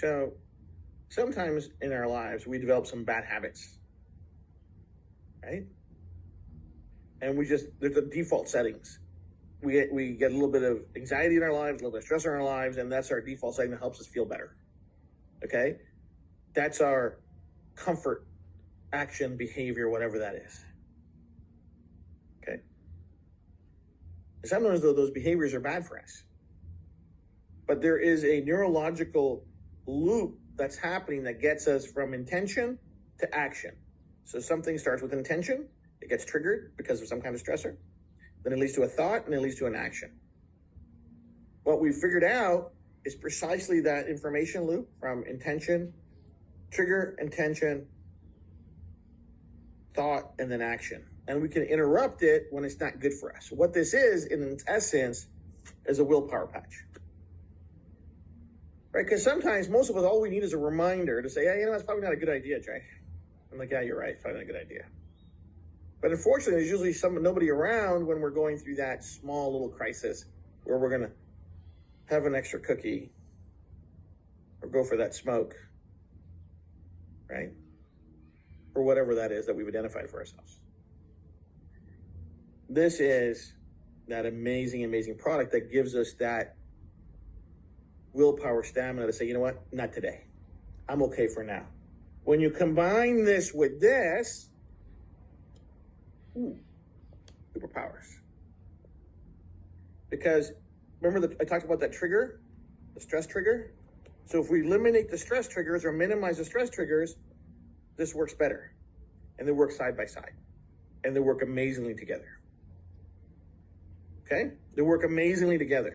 So sometimes in our lives, we develop some bad habits, right? And there's the default settings. We get a little bit of anxiety in our lives, a little bit of stress in our lives, and that's our default setting that helps us feel better. Okay? That's our comfort, action, behavior, whatever that is. Okay? And sometimes, though, those behaviors are bad for us. But there is a neurological loop that's happening that gets us from intention to action. So something starts with intention, it gets triggered because of some kind of stressor, then it leads to a thought, and it leads to an action. What we figured out is precisely that information loop from intention, trigger, intention, thought, and then action. And we can interrupt it when it's not good for us. What this is, in its essence, is a willpower patch. Right? Because sometimes, most of us, all we need is a reminder to say, hey, that's probably not a good idea, Jay. I'm like, yeah, you're right. It's probably not a good idea. But unfortunately, there's usually nobody around when we're going through that small little crisis where we're going to have an extra cookie or go for that smoke, right? Or whatever that is that we've identified for ourselves. This is that amazing, amazing product that gives us that willpower stamina to say, you know what, not today. I'm okay for now. When you combine this with this, superpowers. Because remember I talked about that trigger, the stress trigger? So if we eliminate the stress triggers or minimize the stress triggers, this works better. And they work side by side. And they work amazingly together. Okay? They work amazingly together.